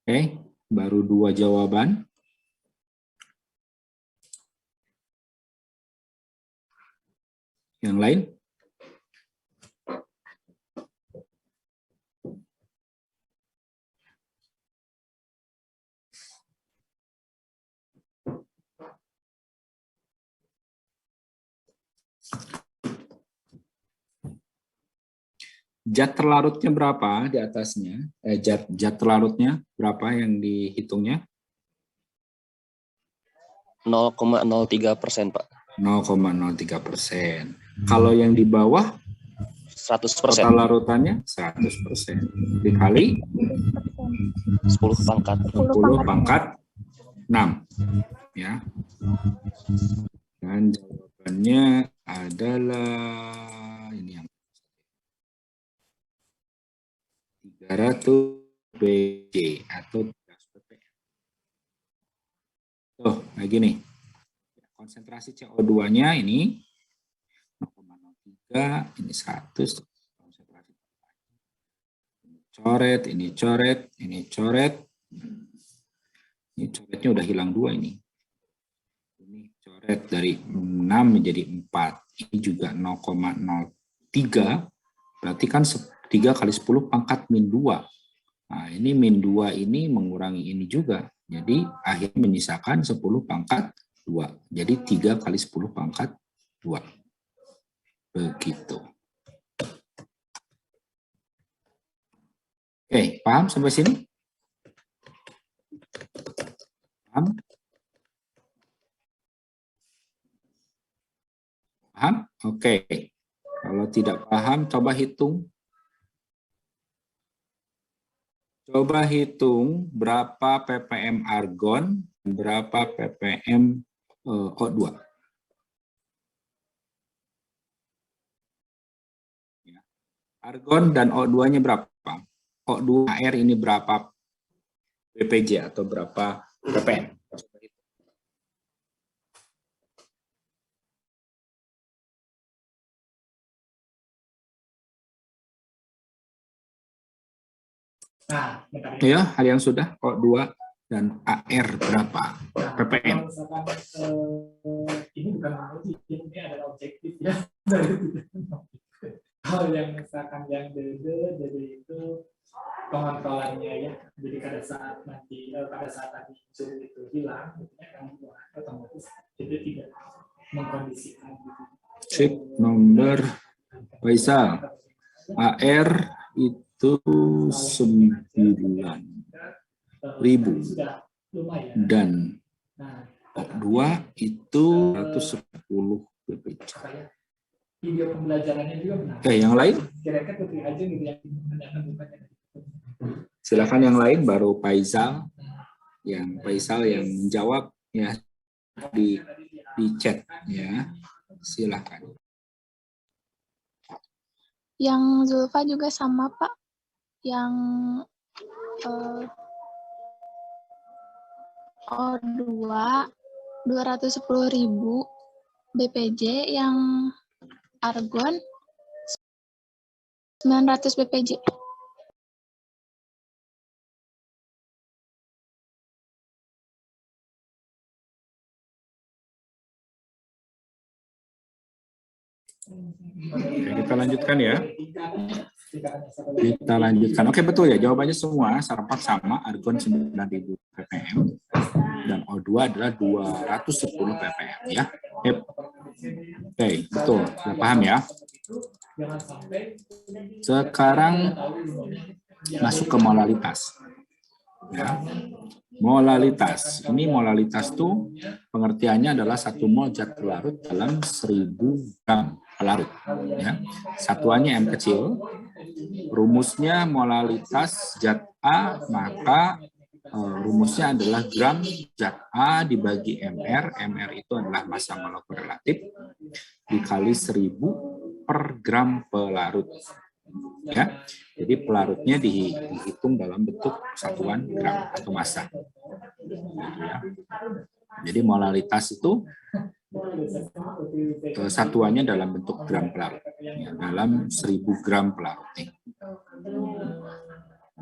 Oke, baru 2 jawaban. Yang lain? Zat terlarutnya berapa di atasnya? Zat terlarutnya berapa yang dihitungnya?
0,03%, Pak.
0,03%. Kalau yang di bawah
100%.
total larutannya 100%. Dikali
10 pangkat.
10 pangkat 6. Ya. Dan jawabannya adalah ini yang 300 BJ atau 300 ppm. Tuh, kayak gini. Konsentrasi CO2-nya ini 0,03, ini 100. Konsentrasi. Ini coret, ini coret, ini coret. Ini coretnya udah hilang 2 ini. Ini coret dari 6 menjadi 4. Ini juga 0,03. Berarti kan 3 kali 10 pangkat min 2. Nah, ini min 2 ini mengurangi ini juga. Jadi akhirnya menyisakan 10 pangkat 2. Jadi 3 kali 10 pangkat 2. Begitu. Oke, paham sampai sini? Paham? Paham? Oke. Kalau tidak paham, coba hitung. Coba hitung berapa ppm argon, berapa ppm O2. Argon dan O2-nya berapa? O2 air ini berapa BPJ atau berapa ppm?
Nah,
Ya, hal yang sudah O2 dan AR berapa ppm?
kalau misalkan ini bukan ini adalah objektif ya. Kalau yang misalkan yang DD itu pengontrolannya ya. Jadi pada saat nanti tadi zoom itu hilang, kan otomatis DD tidak mengkondisikan.
Cek nomor Faisal. AR itu 9.000 dan O2 itu 110 BPJ.
Video pembelajarannya juga benar.
Oke, yang lain?
Kira-kira ketik aja gitu yang
Silakan yang lain, baru Faisal. Yang Faisal yang menjawab ya di chat ya. Silakan.
Yang Zulfa juga sama, Pak. Yang O2 210.000 BPJ, yang argon 900 BPJ.
Oke, kita lanjutkan ya. Kita lanjutkan. Oke, betul ya. Jawabannya semua sarpat sama, argon 9.000 ppm dan O2 adalah 210 ppm ya. Oke, betul. Sudah paham ya. Sekarang masuk ke molalitas. Ya. Molalitas. Ini molalitas tuh pengertiannya adalah 1 mol zat larut dalam 1000 gram pelarut. Ya. Satuannya M kecil. Rumusnya molalitas zat A, maka rumusnya adalah gram zat A dibagi MR. MR itu adalah massa molekul relatif dikali 1000 per gram pelarut. Ya, jadi pelarutnya dihitung dalam bentuk satuan gram atau massa. Gitu ya. Jadi molalitas itu satuannya dalam bentuk gram pelarut, ya, dalam 1000 gram pelarut.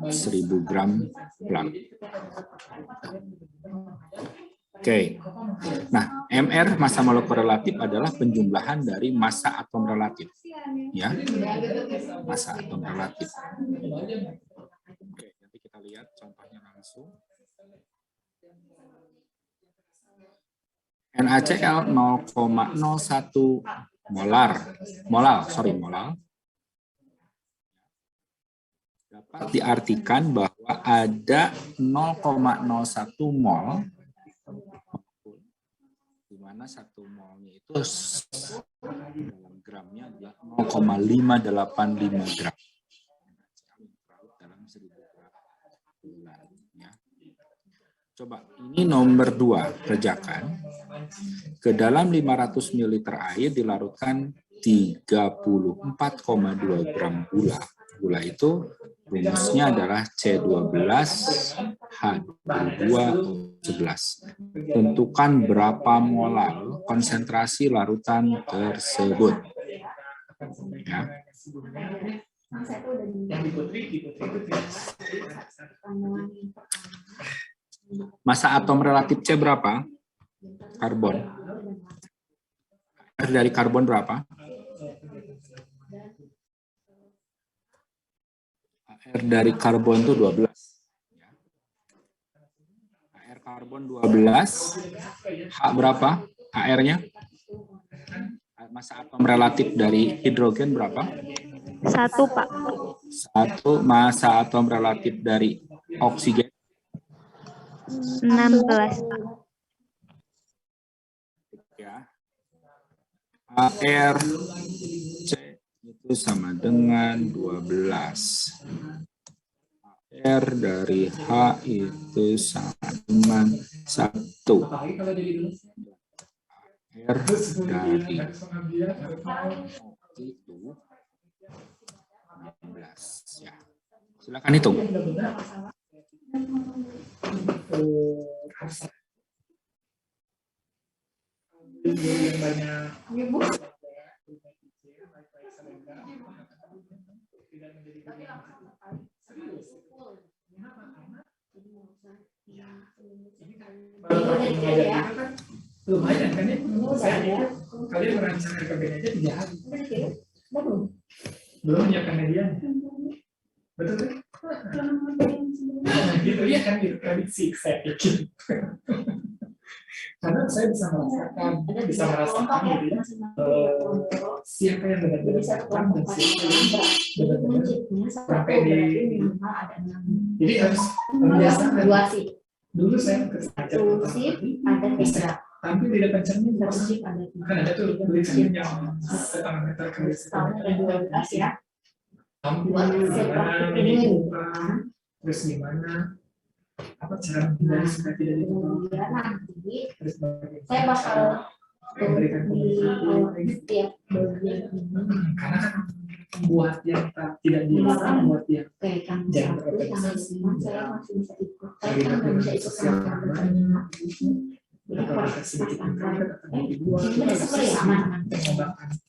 1000 gram pelarut. Oke. Nah, MR massa molekul relatif adalah penjumlahan dari massa atom relatif. Ya. Massa atom relatif. Oke, nanti kita lihat contohnya langsung. NaCl 0,01 molar dapat diartikan bahwa ada 0,01 mol, di mana 1 molnya itu dalam gramnya adalah 0,585 gram dalam 1000 gram. Ya. Coba ini nomor 2, kerjakan. Ke dalam 500 ml air dilarutkan 34,2 gram gula. Gula itu rumusnya adalah C12H22O11. Tentukan berapa molar konsentrasi larutan tersebut. Ya. Massa atom relatif C berapa? Karbon. R dari karbon berapa? R dari karbon itu 12. R karbon 12. H berapa? HR-nya? Massa atom relatif dari hidrogen berapa?
1, Pak.
1. Massa atom relatif dari oksigen?
16, Pak.
Ya. AR C itu sama dengan 12. R dari H itu sama dengan 1. R dari itu 16. Ya. Silakan hitung.
Yang banyak lumayan kan ya, saya kalian merancang RKB aja 3 hari, belum menyiapkan medianya, betul kan? Gitu ya kan, gitu prediksi saya pikir. Karena saya bisa merasakan gitu ya, siapa yang benar-benar datang dan siapa yang benar-benar sampai di, jadi harus membiasakan. Dulu saya kerja ada bisa tampil di depan cermin, kan ada tuh tulisan yang setengah meter ke setengah ya. Tampil ini bukan, terus gimana? Apa cara menghindari supaya tidak dibuka? Terus saya bakal memberikan setiap bagian ini. Karena kan buat yang tidak biasa, buat yang jangan berorganisasi, saya masih bisa ikut. Saya kan nggak bisa ikut sama teman-teman. Jadi sedikit di dua,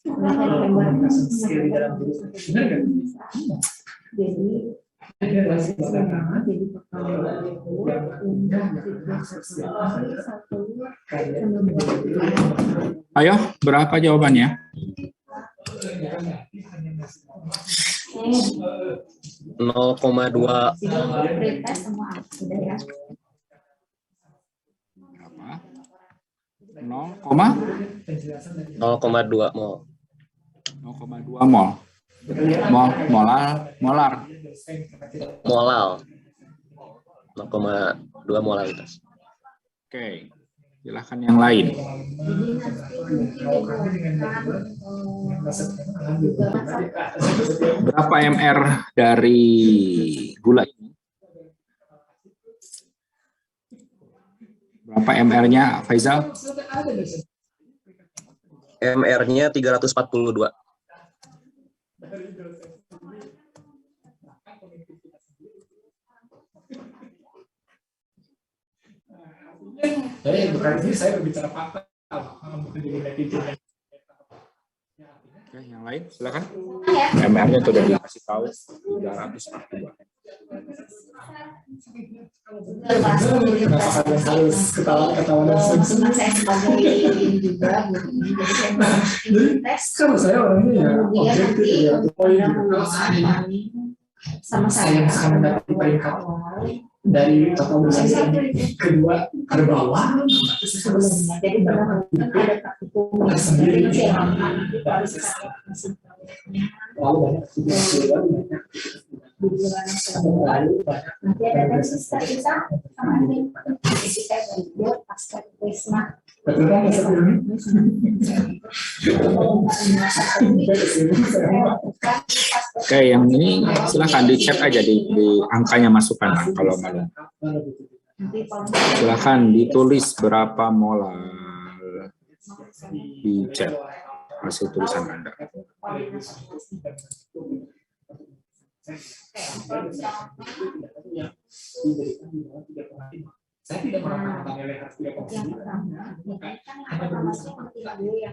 mengembangkan komunikasi skill di dalam diri. Benar nggak? Jadi adalah sebuah tantangan
Ayo, berapa jawabannya?
0,2
Berapa?
0,2 mol.
0,2 mol. Molar.
Molal. 0,2 molalitas.
Oke, silahkan yang lain. Berapa mr dari gula ini? Berapa mr-nya, Faizal?
MR-nya 342.
Jadi bukan ini saya berbicara fakta, bukan jadi netizen.
Oke, yang lain silakan. MR-nya sudah dikasih tahu 342.
Kenapa kalian harus ketawa dan senyum?
Saya sebagai ini juga,
Jadi kalau saya orangnya ya objektif ya, poin
sama
saya bisa mendapat peringkat dari total dosa kedua ke bawah.
sebelumnya. Jadi benar-benar ada praktikum
Sendiri.
yang
Lalu banyak aktivitas lalu banyak
nanti ada tesis terpisah sama ini fisika dan pasca Krisma.
betul kan seperti ini?
Oke, yang ini silakan dicek aja di angkanya masukkan lah, kalau malu. Silakan ditulis berapa molar di chat hasil tulisan Anda.
Saya tidak pernah nilai harus 3,9.
Hanya informasi yang penting dulu ya.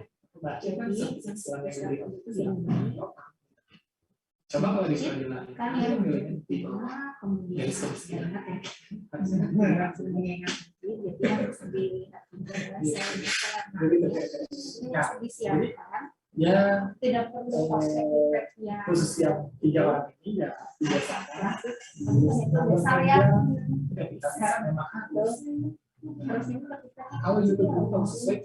Coba kalau di pengadilan
Kan yang kemudian disiapkan
ya
tidak perlu perspektif yang
khusus yang 3 orang ini ya tidak sama.
saya
Tidak bisa memang
harus ini ketika
kalau itu belum sesuai.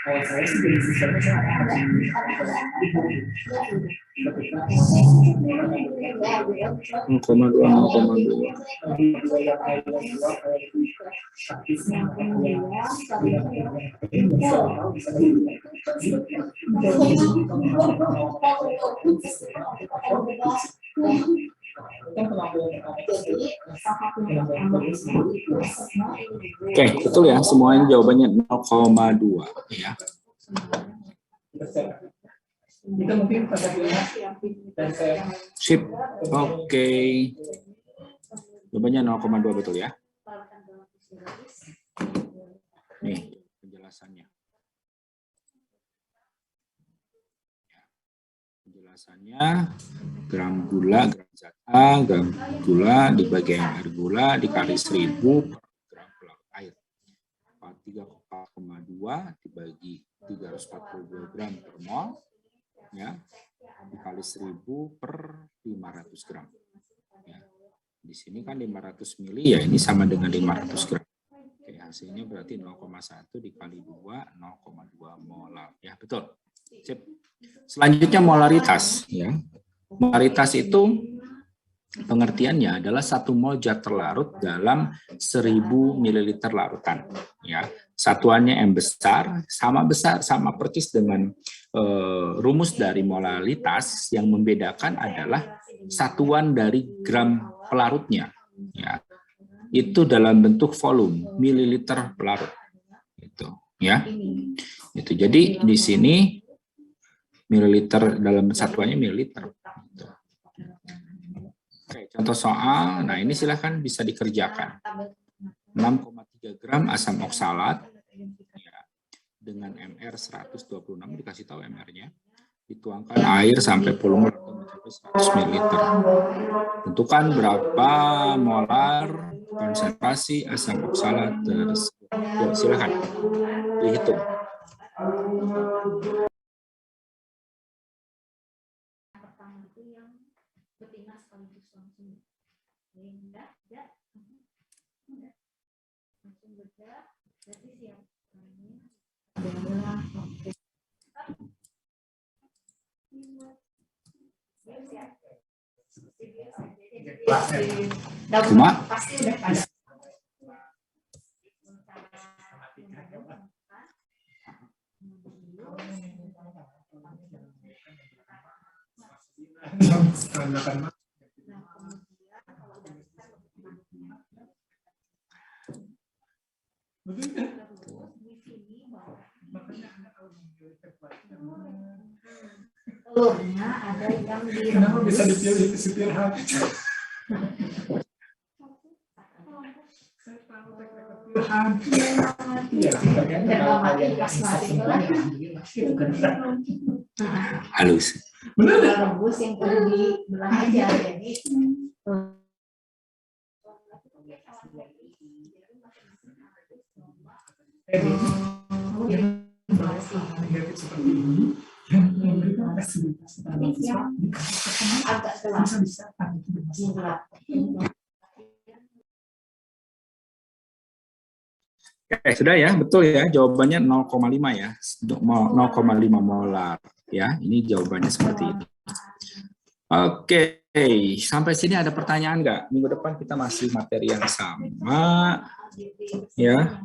Kalau saya sih dari sistem
Oke, betul ya, semuanya jawabannya 0,2 ya.
itu mungkin perspektifnya dan saya
Sip. Oke. Jawabannya 0,2 betul ya. Nih penjelasannya. Penjelasannya gram gula, gram zat A, gram gula dibagi MR gula dikali 1000 per gram pelarut air. 3,2 dibagi 342 gram per mol ya, dikali 1000 per 500 gram. Ya. Di sini kan 500 mili ya, ini sama dengan 500 gram. Oke, hasilnya berarti 0,1 dikali 2, 0,2 molar. Ya, betul. Sip. Selanjutnya molaritas ya. Molaritas itu pengertiannya adalah 1 mol zat terlarut dalam 1000 ml larutan ya. Satuannya M besar, sama persis dengan rumus dari molaritas. Yang membedakan adalah satuan dari gram pelarutnya ya. Itu dalam bentuk volume mililiter pelarut itu ya. Itu jadi di sini mililiter dalam satuannya mililiter. Oke, contoh soal. Nah, ini silahkan bisa dikerjakan. 6,3 gram asam oksalat ya, dengan MR 126, dikasih tahu MR-nya. Dituangkan air sampai volume mencapai 100 ml. Tentukan berapa molar konsentrasi asam oksalat tersebut. Yuk, silakan dihitung.
Pertama itu yang betina sekaligus langsung udah langsung beda, berarti siap adalah
Cuma
pasti udah pada telurnya ada yang
Kenapa bisa dipilih ke supir hati? Saya tahu teknik kepilihan. Iya, ternyata kalau kalian kasih satu itu kan
halus.
benar.
rebus yang perlu dibelah aja jadi
Negatif seperti ini yang memberikan fasilitas
agak gelap
bisa
Oke, sudah ya, betul ya, jawabannya 0,5 ya, 0,5 molar ya, ini jawabannya seperti ini. Oke, sampai sini ada pertanyaan nggak? Minggu depan kita masih materi yang sama ya.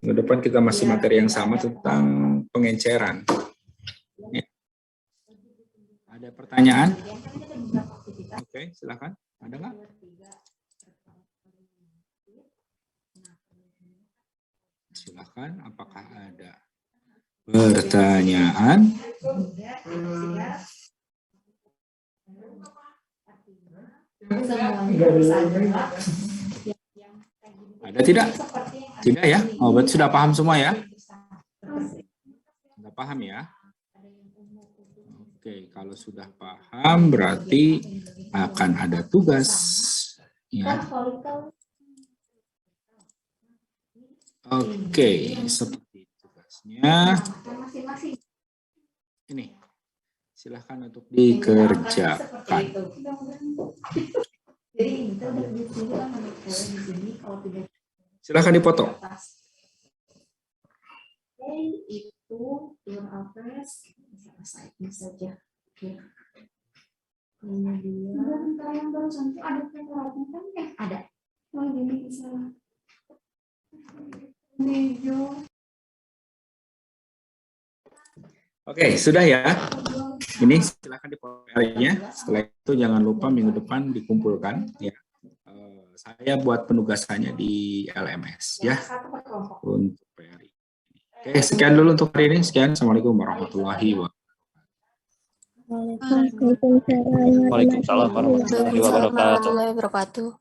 Minggu depan kita masih materi yang sama tentang pengenceran. Ya. Ada pertanyaan? Oke, silakan. Ada nggak? Silakan, apakah ada pertanyaan? Ada tidak? Tidak ya? Oh, berarti sudah paham semua ya? Sudah paham ya? Oke, kalau sudah paham berarti akan ada tugas. Ya. Oke, seperti tugasnya. Ini, silahkan untuk dikerjakan. Silahkan dipoto.
Itu turn average bisa saja. Kemudian yang barusan itu ada preparatnya kan ya? Ada. Oh jadi bisa.
Oke, sudah ya. Ini silakan dipoto-nya. Setelah itu jangan lupa minggu depan dikumpulkan ya. Saya buat penugasannya di LMS ya untuk PRI. Oke, sekian dulu untuk hari ini. Sekian. Assalamualaikum warahmatullahi wabarakatuh.
Waalaikumsalam warahmatullahi wabarakatuh.